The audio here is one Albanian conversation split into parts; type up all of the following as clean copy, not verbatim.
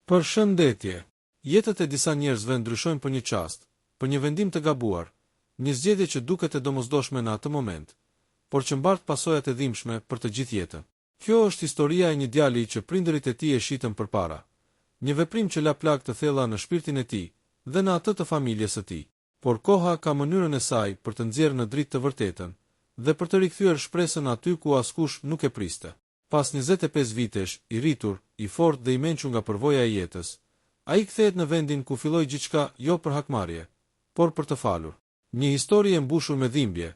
Përshëndetje. Jetët e disa njerëzve ndryshojnë për një çast, për një vendim të gabuar, një zgjedhje që duket e domosdoshme në atë moment, por që mbart pasojat e dhimbshme për të gjithë jetën. Kjo është historia e një djali që prindërit e tij e shitën përpara. Një veprim që la plagë të thella në shpirtin e tij dhe në atë të familjes së tij. Por koha ka mënyrën e saj për të nxjerrë në dritë të vërtetën dhe për të rikthyer shpresën aty ku askush nuk e priste. Pas 25 vitesh, i rritur, i fortë dhe i mençur nga përvoja e jetës, ai kthehet në vendin ku filloi gjithçka jo për hakmarrje, por për të falur. Një histori e mbushur me dhimbje,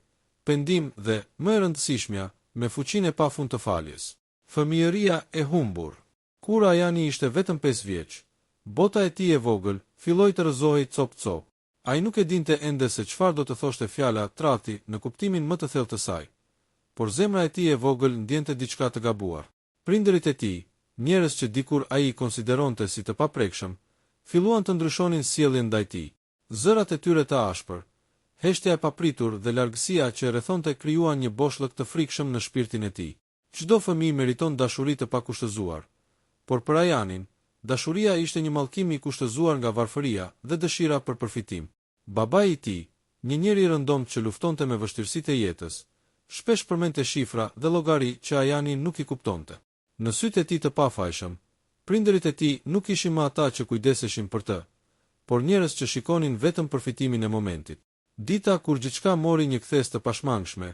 pendim dhe, më e rëndësishmja, me fuqinë e pafund të faljes. Fëmijëria e humbur. Kur Ajani ishte vetëm 5 vjeç, bota e tij e vogël filloi të rrëzohej cop-cop. Ai nuk e dinte ende se çfarë do të thoshte fjala trati në kuptimin më të thellë të saj. Por zemra e tij e vogël ndjente diçka të gabuar. Prindërit e tij, njerëz që dikur ai i konsideronte si të paprekshëm, filluan të ndryshonin sjelljen ndaj tij. Zërat e tyre të ashpër, heshtja e papritur dhe largësia që e rrethonte krijuan një boshllëk të frikshëm në shpirtin e tij. Çdo fëmijë meriton dashuri të pakushtëzuar, por për Ajanin, dashuria ishte një mallkim i kushtëzuar nga varfëria dhe dëshira për përfitim. Babai i tij, një njeri rëndomt që luftonte me vështirësitë e jetës, shpesh përmendte shifra dhe llogari që Ajani nuk i kuptonte. Në sytë e tij të pafajshëm, prindërit e tij nuk ishin më ata që kujdeseshin për të, por njerëz që shikonin vetëm përfitimin e momentit. Dita kur gjithçka mori një kthes të pashmangshme,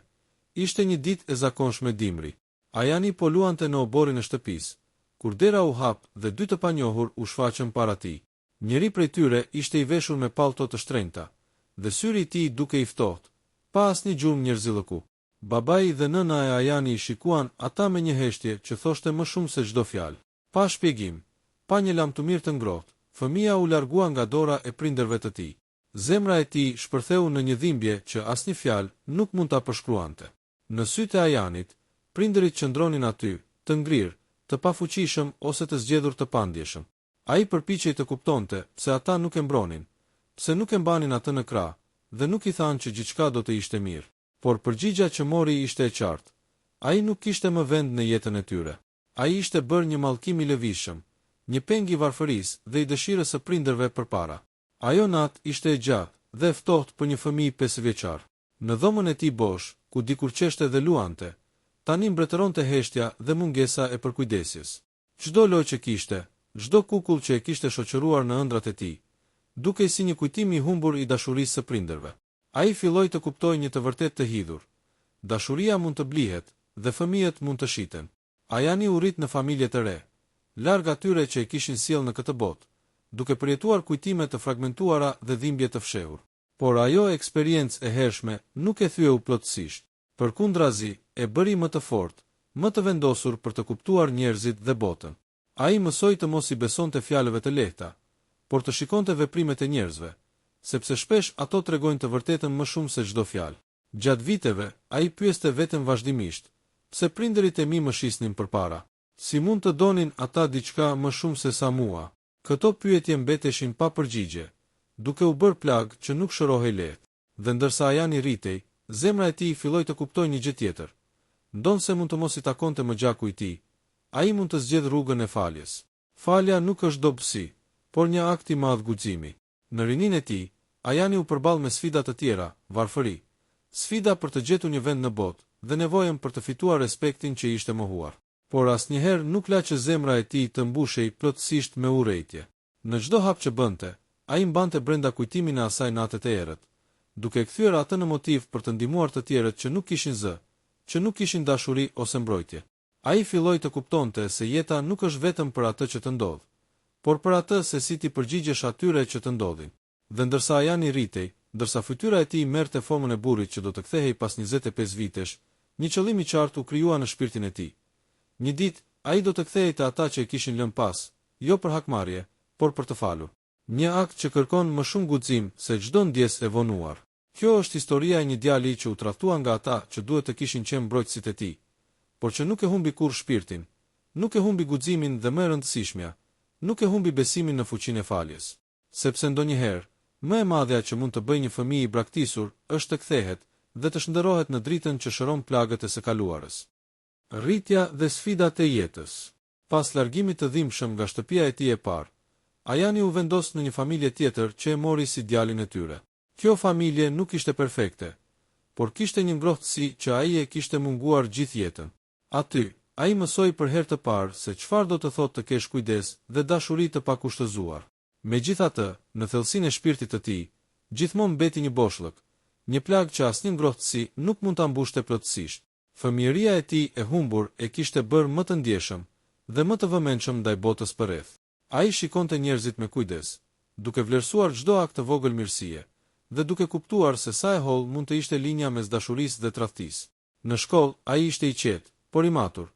ishte një ditë e zakonshme dimri. Ajani po luante në oborrin e shtëpisë, kur dera u hap dhe dy të panjohur u shfaqën para tij. Njëri prej tyre ishte i veshur me pallto të shtrenjta, dhe syri i tij duke i ftohtë, pa asnjë gjurmë njerëzillëku. Babai dhe nëna e Ajani i shikuan ata me një heshtje që thoshte më shumë se çdo fjalë. Pa shpjegim, pa një lamtumir të ngrohtë, fëmia u largua nga dora e prindërve të tij. Zemra e tij shpërtheu në një dhimbje që asnjë fjalë nuk mund ta përshkruante. Në sytë e Ajanit, prindërit qëndronin aty, të ngrirë, të pafuqishëm ose të zgjedhur të pandjeshëm. Ai përpiqej të kuptonte pse ata nuk e mbronin, pse nuk e mbanin atë në krah, dhe nuk i thanë që gjithçka do të ishte mirë. Por përgjigja që mori ishte e qartë. Ai nuk kishte më vend në jetën e tyre. Ai ishte bërë një mallkim i lëvizshëm, një peng i varfërisë dhe i dëshirës së prindërve përpara. Ajo natë ishte e gjatë dhe e ftohtë për një fëmijë 5 vjeçar. Në dhomën e tij bosh, ku dikur qeshte dhe luante, tani mbretëronte heshtja dhe mungesa e përkujdesjes. Çdo lojë që kishte, çdo kukull që e kishte shoqëruar në ëndrat e tij, dukej si një kujtim i humbur i dashurisë së prindërve. Ai filloi të kuptojë një të vërtetë të hidhur. Dashuria mund të blihet dhe fëmijët mund të shiten. Ajani u rrit në familje të re, larg atyre që e kishin sjellë në këtë botë, duke përjetuar kujtime të fragmentuara dhe dhimbje të fshehur. Por ajo eksperiencë e hershme nuk e thyeu plotësisht. Përkundrazi, e bëri më të fortë, më të vendosur për të kuptuar njerëzit dhe botën. Ai mësoi të mos i besonte fjalëve të lehta, por të shikonte veprimet e njerëzve, sepse shpesh ato tregojnë të vërtetën më shumë se çdo fjalë. Gjatë viteve, ai pyeste veten vazhdimisht, pse prindërit e mi më shisnin përpara? Si mund të donin ata diçka më shumë se sa mua? Këto pyetje mbeteshin pa përgjigje, duke u bërë plagë që nuk shërohej lehtë. Dhe ndërsa Ajani rritej, zemra e tij filloi të kuptojë një gjë tjetër. Ndonse mund të mos i takonte më gjaku i tij, ai mund të zgjedhë rrugën e faljes. Falja nuk është dobësi, por një akt i madh guximi. Në rininë e tij, Ajani u përball me sfida të tjera, varfëri, sfida për të gjetur një vend në botë dhe nevojën për të fituar respektin që ishte mohuar. Por asnjëherë nuk la që zemra e tij të mbushej plotësisht me urrëtie. Në çdo hap që bënte, ai mbante brenda kujtimin e asaj natët e errët, duke kthyer atë në motiv për të ndihmuar të tjerët që nuk kishin zë, që nuk kishin dashuri ose mbrojtje. Ai filloi të kuptonte se jeta nuk është vetëm për atë që të ndodh, por për atë se si ti përgjigjesh atyre që të ndodhin. Dhe ndërsa Ajani rritej, ndërsa fytyra e tij merrte formën e burrit që do të kthehej pas 25 vitesh, një qëllim i qartë u krijua në shpirtin e tij. Një ditë, ai do të kthehej te ata që e kishin lënë pas, jo për hakmarrje, por për të falur. Një akt që kërkon më shumë guxim se çdo ndjesë e vonuar. Kjo është historia e një djali që u tradhtua nga ata që duhet të kishin qenë mbrojtësit e tij, por që nuk e humbi kurrë shpirtin, nuk e humbi guximin dhe më e rëndësishmja, nuk e humbi besimin në fuqinë e faljes. Sepse ndonjëherë, më e madhja që mund të bëjë një fëmijë i braktisur është të kthehet dhe të shndërrohet në dritën që shëron plagët e së kaluarës. Rritja dhe sfidat e jetës. Pas largimit të dhimbshëm nga shtëpia e tij e parë, Ajani u vendos në një familje tjetër që e mori si djalin e tyre. Kjo familje nuk ishte perfekte, por kishte një ngrohtësi që ai e kishte munguar gjithë jetën. Aty, ai mësoi për herë të parë se çfarë do të thotë të kesh kujdes dhe dashuri të pakushtëzuar. Megjithatë, në thellësinë e shpirtit të tij, gjithmonë mbeti një boshllëk, një plagë që asnjë ngrohtësi nuk mund ta mbushte plotësisht. Fëmijëria e tij e humbur e kishte bërë më të ndjeshëm dhe më të vëmendshëm ndaj botës përreth. Ai shikonte njerëzit me kujdes, duke vlerësuar çdo akt të vogël mirësie, dhe duke kuptuar se sa e holl mund të ishte linja mes dashurisë dhe tradhtisë. Në shkollë, ai ishte i qetë, por i matur.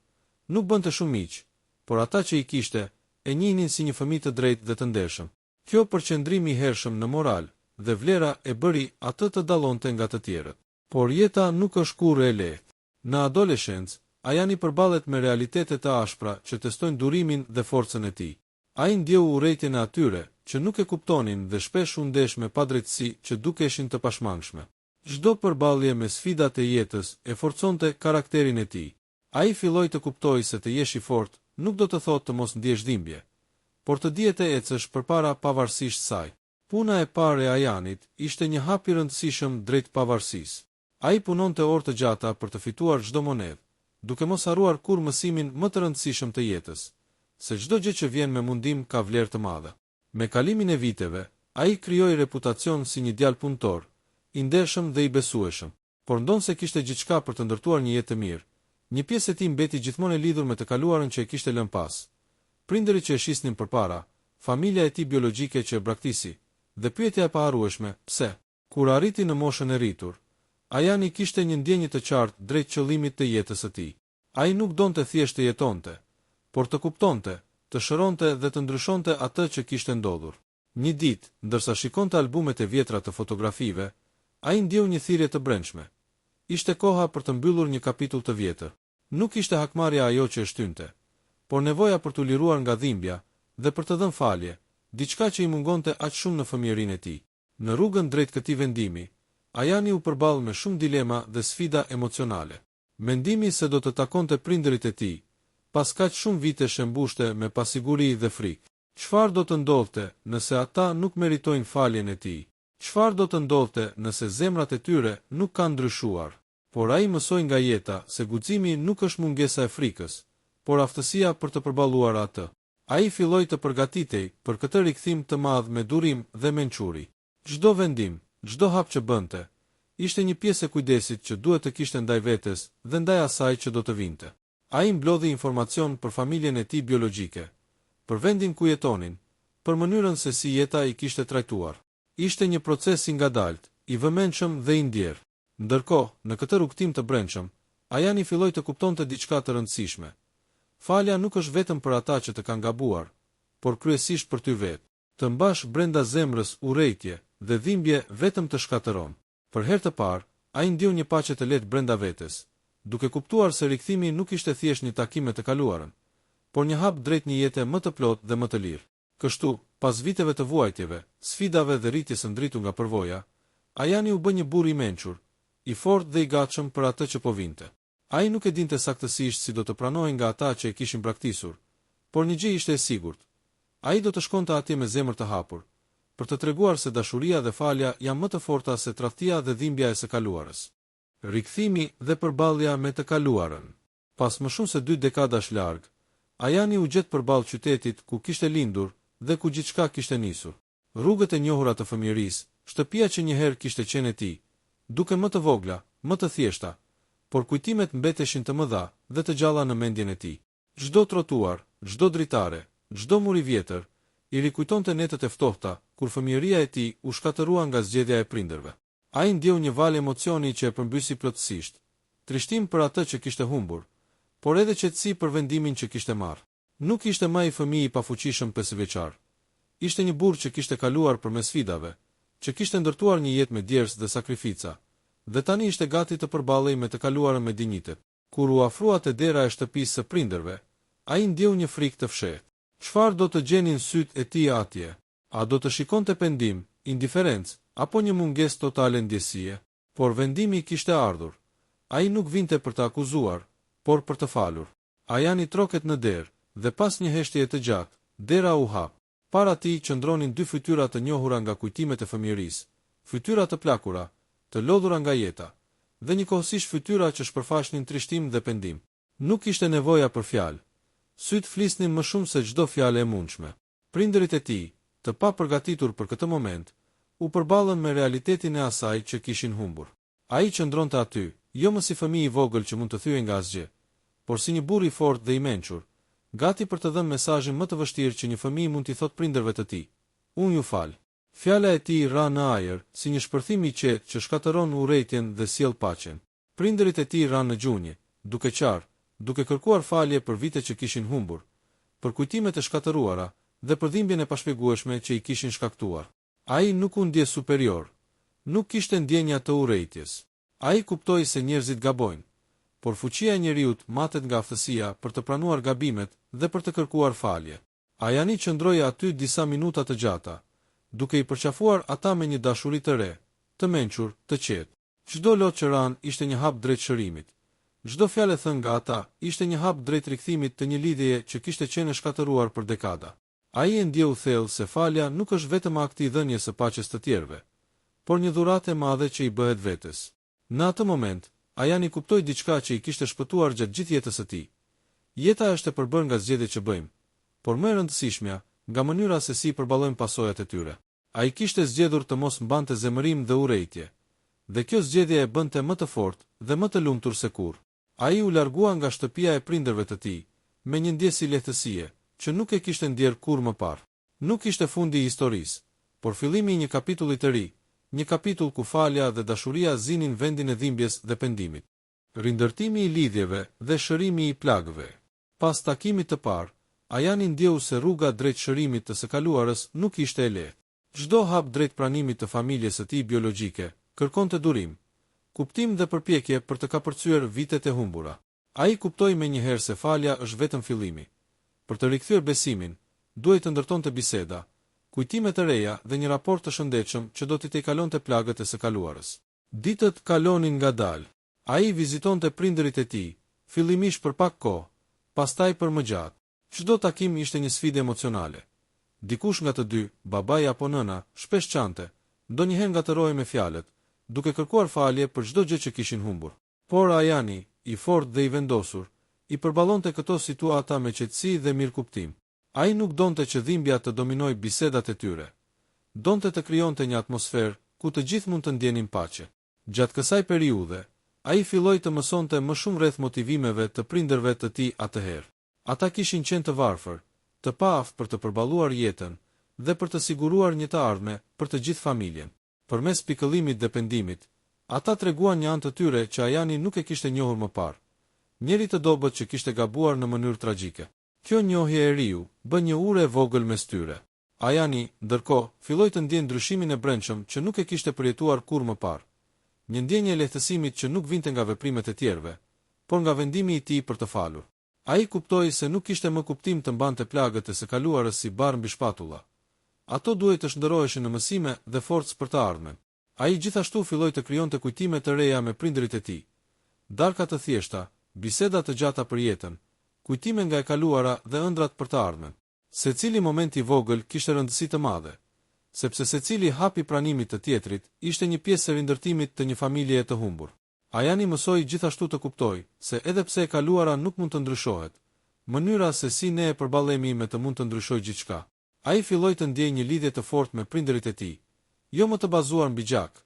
Nuk bënte shumë miq, por ata që i kishte, e njihnin si një fëmijë të drejtë dhe të ndershëm. Kjo përqendrim i hershëm në moral dhe vlera e bëri atë të dallonte nga të tjerët. Por jeta nuk është kurrë e lehtë. Në adoleshencë, Ajani përballet me realitete të ashpra që testojnë durimin dhe forcën e tij. Ai ndjeu urrejtjen e atyre që nuk e kuptonin dhe shpesh u ndesh me padrejtësi që dukeshin të pashmangshme. Çdo përballje me sfidat e jetës e forconte karakterin e tij. Ai filloi të kuptojë se të jesh i fortë nuk do të thotë të mos ndjesh dhimbje, por të dihet të ecësh përpara pavarësisht saj. Puna e parë e Ajanit ishte një hap i rëndësishëm drejt pavarësisë. Ai punonte orë të gjata për të fituar çdo monedhë, duke mos harruar kur mësimin më të rëndësishëm të jetës, se çdo gjë që vjen me mundim ka vlerë të madhe. Me kalimin e viteve, ai krijoi reputacion si një djalë punëtor, i ndershëm dhe i besueshëm. Por ndonse kishte gjithçka për të ndërtuar një jetë të mirë, një pjesë e tij mbeti gjithmonë e lidhur me të kaluarën që e kishte lënë pas. Prindërit që e shisnin përpara, familja e tij biologjike që e braktisi, dhe pyetja e paharrueshme, pse? Kur arriti në moshën e rritur, Ajani kishte një ndjenjë të qartë drejt qëllimit të jetës së tij. Ai nuk donte thjesht të jetonte, por të kuptonte, të shëronte dhe të ndryshonte atë që kishte ndodhur. Një ditë, ndërsa shikonte albumet e vjetra të fotografive, ai ndjeu një thirrje të brendshme. Ishte koha për të mbyllur një kapitull të vjetër. Nuk ishte hakmarrja ajo që e shtynte, por nevoja për t'u liruar nga dhimbja dhe për të dhënë falje, diçka që i mungonte aq shumë në fëmijërinë e tij. Në rrugën drejt këtij vendimi, Ajani u përball me shumë dilema dhe sfida emocionale. Mendimi se do të takonte prindërit e tij, pas kaq shumë vite shembushte me pasiguri dhe frikë. Çfarë do të ndodhte nëse ata nuk meritojnë faljen e tij? Çfarë do të ndodhte nëse zemrat e tyre nuk kanë ndryshuar? Por ai mësoi nga jeta se guximi nuk është mungesa e frikës, por aftësia për të përballuar atë. Ai filloi të përgatitej për këtë rikthim të madh me durim dhe mençuri. Çdo vendim, çdo hap që bënte, ishte një pjesë e kujdesit që duhet të kishte ndaj vetes dhe ndaj asaj që do të vinte. Ai mblodhi informacion për familjen e tij biologjike, për vendin ku jetonin, për mënyrën se si jeta i kishte trajtuar. Ishte një proces i ngadalt, i vëmendshëm dhe i ndjerë. Ndërkohë, në këtë rrugtim të brendshëm, Ajani filloi të kuptonte diçka të rëndësishme. Falja nuk është vetëm për ata që të kanë gabuar, por kryesisht për ty vetë. Të mbash brenda zemrës urrejtje dhe dhimbje vetëm të shkatëron. Për herë të parë, ai ndjeu një paqe të lehtë brenda vetes, duke kuptuar se rikthimi nuk ishte thjesht një takim me të kaluarën, por një hap drejt një jete më të plotë dhe më të lirë. Kështu, pas viteve të vuajtjeve, sfidave dhe rritjes së ndritur nga përvoja, Ajani u bë një burr i mençur, i fortë dhe i gatshëm për atë që po vinte. Ai nuk e dinte saktësisht si do të pranohej nga ata që e kishin braktisur, por një gjë ishte e sigurt. Ai do të shkonte atje me zemër të hapur, për të treguar se dashuria dhe falja janë më të forta se tradhtia dhe dhimbja e së kaluarës. Rikthimi dhe përballja me të kaluarën. Pas më shumë se 2 dekadash larg, Ajani u gjet përballë qytetit ku kishte lindur dhe ku gjithçka kishte nisur. Rrugët e njohura të fëmijërisë, shtëpia që një herë kishte qenë e tij, duke më të vogla, më të thjeshta, por kujtimet mbeteshin të mëdha dhe të gjalla në mendjen e tij. Çdo trotuar, çdo dritare, çdo mur i vjetër, i rikujtonte netët e ftohta, kur fëmijëria e tij u shkatërrua nga zgjedhja e prindërve. Ai ndjeu një val emocioni që e përmbysi plotësisht, trishtim për atë që kishte humbur, por edhe qetësi për vendimin që kishte marrë. Nuk ishte më ai fëmijë i pafuqishëm 5 vjeçar. Ishte një burr që kishte kaluar përmes sfidave, që kishte ndërtuar një jetë me djersë dhe sakrifica, dhe tani ishte gati të përballej me të kaluarën me dinjitet. Kur u afrua te dera e shtëpisë së prindërve, ai ndjeu një frikë të fshehtë. Çfarë do të gjenin syt e tij atje? A do të shikonte pendim, indiferencë, apo një mungesë totale ndjesie? Por vendimi kishte ardhur. Ai nuk vinte për të akuzuar, por për të falur. Ajani troket në derë, dhe pas një heshtjeje të gjatë, dera u hap. Para tij qëndronin dy fytyra të njohura nga kujtimet e fëmijërisë, fytyra të plakura, të lodhura nga jeta, dhe njëkohësisht fytyra që shpërfaqnin trishtim dhe pendim. Nuk ishte nevoja për fjalë. Syt flisnin më shumë se çdo fjalë e mundshme. Prindërit e tij, të papërgatitur për këtë moment, u përballën me realitetin e asaj që kishin humbur. Ai qëndronte aty, jo më si fëmijë i vogël që mund të thyej nga asgjë, por si një burr i fortë dhe i mençur, gati për të dhënë mesazhin më të vështirë që një fëmijë mund t'i thotë prindërve të tij. Unë ju fal. Fjala e tij ra në ajër, si një shpërthim i qetë që shkatëron urrëtitjen dhe sjell paqen. Prindërit e tij ranë në gjunjë, duke qarë, duke kërkuar falje për vitet që kishin humbur, për kujtimet e shkatëruara dhe për dhimbjen e pashpjegueshme që i kishin shkaktuar. Ai nuk u ndje superior, nuk kishte ndjenja të urrëtitjes. Ai kuptoi se njerëzit gabojnë, por fuqia e njeriut matet nga aftësia për të pranuar gabimet dhe për të kërkuar falje. Ajani qëndroi aty disa minuta të gjata, duke i përqafuar ata me një dashuri të re, të mençur, të qetë. Çdo lot që ran ishte një hap drejt shërimit. Çdo fjalë thënë nga ata ishte një hap drejt rikthimit të një lidhjeje që kishte qenë shkatëruar për dekada. Ai e ndjeu thellë se falja nuk është vetëm akti i dhënies së paqes të tjerëve, por një dhuratë e madhe që i bëhet vetes. Në atë moment, Ajani kuptoi diçka që i kishte shpëtuar gjatë gjithë jetës së tij. Jeta është e përbërë nga zgjedhjet që bëjmë, por më e rëndësishmja nga mënyra se si përballojmë pasojat e tyre. Ai kishte zgjedhur të mos mbante zemërim dhe urrëtie, dhe kjo zgjedhje e bënte më të fortë dhe më të lumtur se kurrë. Ai u largua nga shtëpia e prindërve të tij, me një ndjesë lehtësie, që nuk e kishte ndjer kurrë më parë. Nuk ishte fundi i historisë, por fillimi i një kapitulli të ri, një kapitull ku falja dhe dashuria zinin vendin e dhimbjes dhe pendimit. Rindërtimi i lidhjeve dhe shërimi i plagëve. Pas takimit të parë, Ajani ndjeu se rruga drejt shërimit të së kaluarës nuk ishte e lehtë. Çdo hap drejt pranimit të familjes së tij biologjike kërkonte durim, kuptim dhe përpjekje për të kapërcyer vitet e humbura. Ai kuptoi menjëherë se falja është vetëm fillimi. Për të rikthyer besimin, duhej të ndërtonte biseda, kujtime të reja dhe një raport të shëndetshëm që do t'i tejkalonte plagët e së kaluarës. Ditët kalonin ngadalë. Ai vizitonte prindërit e tij, fillimisht për pak kohë, pastaj për më gjatë. Çdo takim ishte një sfidë emocionale. Dikush nga të dy, babai apo nëna, shpesh çante, ndonjëherë ngatërohej me fjalët, duke kërkuar falje për çdo gjë që kishin humbur. Por Ajani, i fortë dhe i vendosur, i përballonte këto situata me qetësi dhe mirëkuptim. Ai nuk donte që dhimbja të dominojë bisedat e tyre. Donte të krijonte një atmosferë ku të gjithë mund të ndjenin paqe. Gjatë kësaj periudhe, ai filloi të mësonte më shumë rreth motivimeve të prindërve të tij atëherë. Ata kishin qenë të varfër, të paaftë për të përballuar jetën dhe për të siguruar një të ardhme për të gjithë familjen. Përmes pikëllimit dhe pendimit, ata treguan një anë të tyre që Ajani nuk e kishte njohur më parë. Njëri të dobët që kishte gabuar në mënyrë tragjike. Kjo njohje e riu bën një ure e vogël mes tyre. Ajani, ndërkohë, filloi të ndjenë ndryshimin e brendshëm që nuk e kishte përjetuar kurrë më parë. Një ndjenjë e lehtësimit që nuk vinte nga veprimet e tjerëve, por nga vendimi i tij për të falur. Ai kuptoi se nuk kishte më kuptim të mbante plagët e së kaluarës si barë mbi shpatulla. Ato duhej të shndërroheshin në mësime dhe forcë për të ardhmen. Ai gjithashtu filloi të krijonte kujtime të reja me prindërit e tij. Darka të thjeshta, biseda të gjata për jetën, kujtime nga e kaluara dhe ëndrat për të ardhmen. Secili moment i vogël kishte rëndësi të madhe, sepse secili hap i pranimit të tjetrit ishte një pjesë e rindërtimit të një familjeje të humbur. Ajani mësoi gjithashtu të kuptoj se edhe pse e kaluara nuk mund të ndryshohet, mënyra se si ne e përballemi me të mund të ndryshojë gjithçka. Ai filloi të ndjejë një lidhje të fortë me prindërit e tij, jo më të bazuar mbi gjak,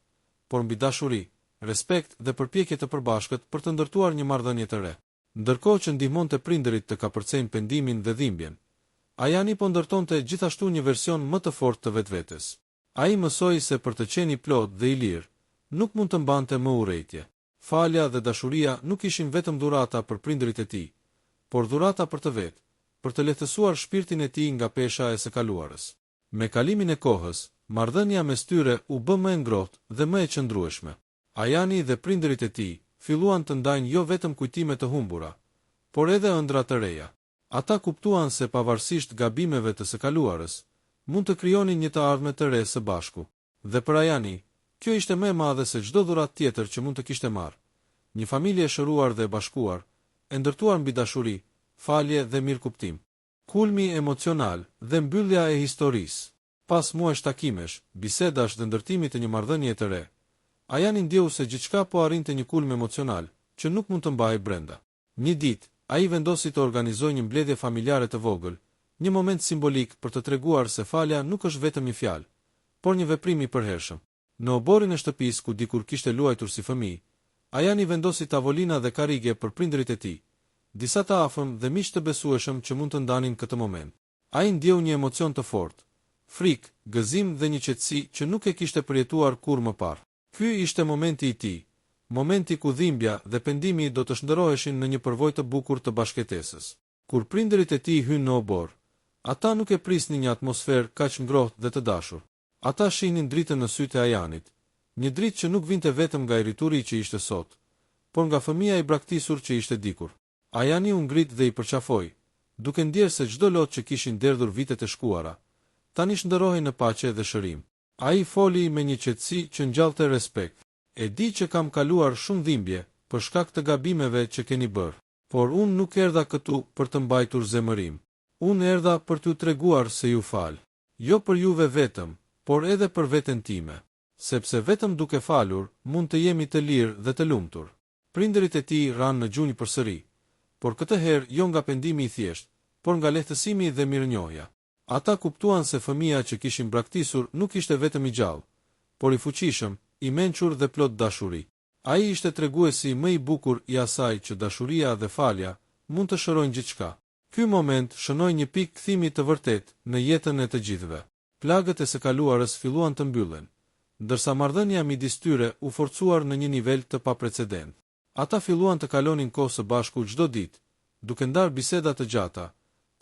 por mbi dashuri, respekt dhe përpjekje të përbashkët për të ndërtuar një marrëdhënie të re. Ndërkohë që ndihmonte prindërit të kapërcejnë pendimin dhe dhimbjen, Ajani po ndërtonte gjithashtu një version më të fortë të vetvetes. Ai mësoi se për të qenë i plot dhe i lirë, nuk mund të mbante më urrëtie. Falja dhe dashuria nuk ishin vetëm dhurata për prindërit e tij, por dhurata për të vetë, për të lehtësuar shpirtin e tij nga pesha e së kaluarës. Me kalimin e kohës, marrëdhënia mes tyre u bë më e ngrohtë dhe më e qëndrueshme. Ajani dhe prindërit e tij filluan të ndajnë jo vetëm kujtime të humbura, por edhe ëndra të reja. Ata kuptuan se pavarësisht gabimeve të së kaluarës, mund të krijonin një të ardhme të re së bashku. Dhe për Ajani, kjo ishte më e madhe se çdo dhuratë tjetër që mund të kishte marrë. Një familje e shëruar dhe e bashkuar, e ndërtuar mbi dashuri, falje dhe mirëkuptim. Kulmi emocional dhe mbyllja e historisë. Pas muajsh takimesh, bisedash dhe ndërtimit të një marrëdhënie të re, Ajani ndjeu se gjithçka po arrinte një kulm emocional, që nuk mund të mbahej brenda. Një ditë, ai vendosi të organizojë një mbledhje familjare të vogël, një moment simbolik për të treguar se falja nuk është vetëm një fjalë, por një veprim i përhershëm. Në oborrin e shtëpisë ku dikur kishte luajtur si fëmijë, Ajani vendosi tavolina dhe karrige për prindërit e tij, disa të afërm dhe miq të besueshëm që mund të ndanin këtë moment. Ai ndjeu një emocion të fortë, frikë, gëzim dhe një qetësi që nuk e kishte përjetuar kurrë më parë. Ky ishte momenti i tij, momenti ku dhimbja dhe pendimi do të shndërroheshin në një përvojë të bukur të bashkëtesës. Kur prindërit e tij hynë në obor, ata nuk e prisnin një atmosferë kaq ngrohtë dhe të dashur. Ata shihnin dritën në sytë e Ajanit, një dritë që nuk vinte vetëm nga irrituri që ishte sot, por nga fëmia i braktisur që ishte dikur. Ajani u ngrit dhe i përqafoi, duke ndjerë se çdo lot që kishin derdhur vitet e shkuara, tani shndërrohej në paqe dhe shërim. Ai foli me një qetësi që ngjallte respekt. E di që kam kaluar shumë dhimbje për shkak të gabimeve që keni bërë, por unë nuk erdha këtu për të mbajtur zemërim. Unë erdha për t'ju treguar se ju fal. Jo për juve vetëm, por edhe për veten time, sepse vetëm duke falur mund të jemi të lirë dhe të lumtur. Prindërit e tij ranë në gjunjë përsëri, por këtë herë jo nga pendimi i thjeshtë, por nga lehtësimi dhe mirënjohja. Ata kuptuan se fëmia që kishin braktisur nuk ishte vetëm i gjallë, por i fuqishëm, i mençur dhe plot dashuri. Ai ishte treguesi më i bukur i asaj që dashuria dhe falja mund të shërojnë gjithçka. Ky moment shënoi një pikë kthimi të vërtetë në jetën e të gjithëve. Plagët e së kaluarës filluan të mbyllen, ndërsa marrëdhënia midis tyre u forcuar në një nivel të paprecedent. Ata filluan të kalonin kohë së bashku çdo ditë, duke ndarë biseda të gjata,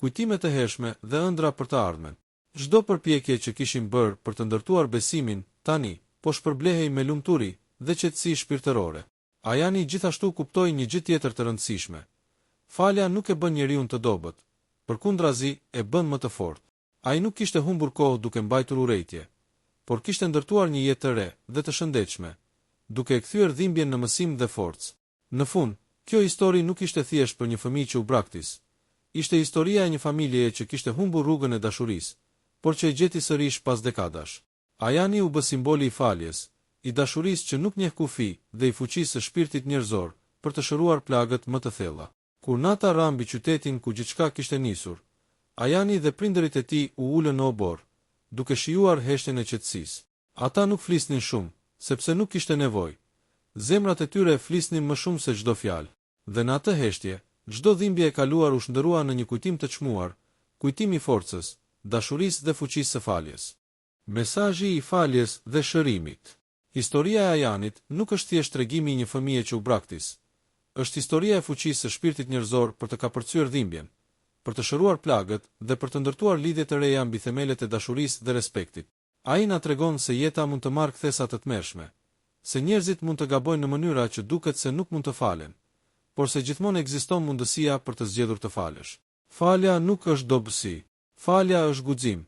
kujtime të hershme dhe ëndra për të ardhmen. Çdo përpjekje që kishin bërë për të ndërtuar besimin, tani po shpërblehej me lumturi dhe qetësi shpirtërore. Ajani gjithashtu kuptoi një gjë tjetër të rëndësishme. Falja nuk e bën njeriu të dobët, përkundrazi e bën më të fortë. Ai nuk kishte humbur kohë duke mbajtur urrejtje, por kishte ndërtuar një jetë të re dhe të shëndetshme, duke e kthyer dhimbjen në mësim dhe forcë. Në fund, kjo histori nuk ishte thjesht për një fëmijë që u braktis. Ishte historia e një familjeje që kishte humbur rrugën e dashurisë, por që e gjeti sërish pas dekadash. Ajani u bë simboli i faljes, i dashurisë që nuk njeh kufi dhe i fuqisë së shpirtit njerëzor për të shëruar plagët më të thella. Kur nata ra mbi qytetin ku gjithçka kishte nisur, Ajani dhe prindërit e tij u ulën në obor, duke shijuar heshtjen e qetësisë. Ata nuk flisnin shumë, sepse nuk kishte nevojë. Zemrat e tyre flisnin më shumë se çdo fjalë, dhe në atë heshtje, çdo dhimbje e kaluar u shndërua në një kujtim të çmuar, kujtim i forcës, dashurisë dhe fuqisë së faljes. Mesazhi i faljes dhe shërimit. Historia e Ajanit nuk është thjesht tregimi i një fëmije që u braktis. Është historia e fuqisë së shpirtit njerëzor për të kapërcyer dhimbjen, për të shëruar plagët dhe për të ndërtuar lidhje të reja mbi themelet e dashurisë dhe respektit. Ai na tregon se jeta mund të marrë kthesa të tmerrshme, se njerëzit mund të gabojnë në mënyra që duket se nuk mund të falen, por se gjithmonë ekziston mundësia për të zgjedhur të falësh. Falja nuk është dobësi. Falja është guxim.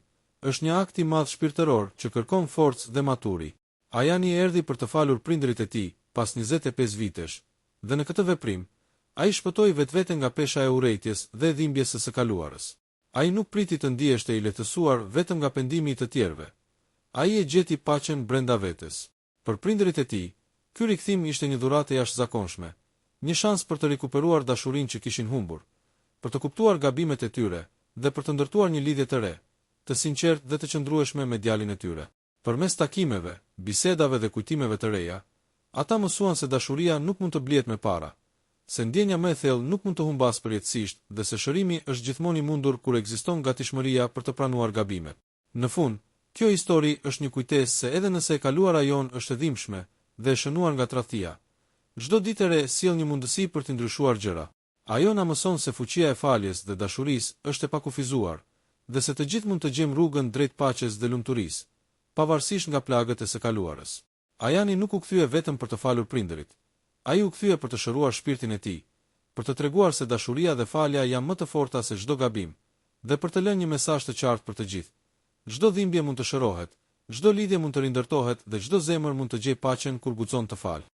Është një akt i madh shpirtëror që kërkon forcë dhe maturi. Ajani erdhi për të falur prindërit e tij pas 25 vitesh, dhe në këtë veprim, ai shpëtoi vetveten nga pesha e urrejtjes dhe dhimbjes së kaluarës. Ai nuk priti të ndiheshte i lehtësuar vetëm nga pendimi i të tjerëve. Ai e gjeti paqen brenda vetes. Për prindërit e tij, ky rikthim ishte një dhuratë e jashtëzakonshme, një shans për të rikuperuar dashurinë që kishin humbur, për të kuptuar gabimet e tyre dhe për të ndërtuar një lidhje të re, të sinqertë dhe të qëndrueshme me djalin e tyre. Përmes takimeve, bisedave dhe kujtimeve të reja, ata mësuan se dashuria nuk mund të blihet me para, se ndjenja më e thellë nuk mund të humbas përjetësisht dhe se shërimi është gjithmonë i mundur kur ekziston gatishmëria për të pranuar gabimet. Në fund, kjo histori është një kujtesë se edhe nëse e kaluara jon është e dhimbshme dhe e shënuar nga tradhtia, çdo ditë e re sjell një mundësi për të ndryshuar gjëra. Ajo na mëson se fuqia e faljes dhe dashurisë është e pakufizuar, dhe se të gjithë mund të gjejmë rrugën drejt paqes dhe lumturisë, pavarësisht nga plagët e së kaluarës. Ajani nuk u kthye vetëm për të falur prindërit. Ai u kthye për të shëruar shpirtin e tij, për të treguar se dashuria dhe falja janë më të forta se çdo gabim, dhe për të lënë një mesazh të qartë për të gjithë. Çdo dhimbje mund të shërohet, çdo lidhje mund të rindërtohet dhe çdo zemër mund të gjejë paqen kur guxon të falë.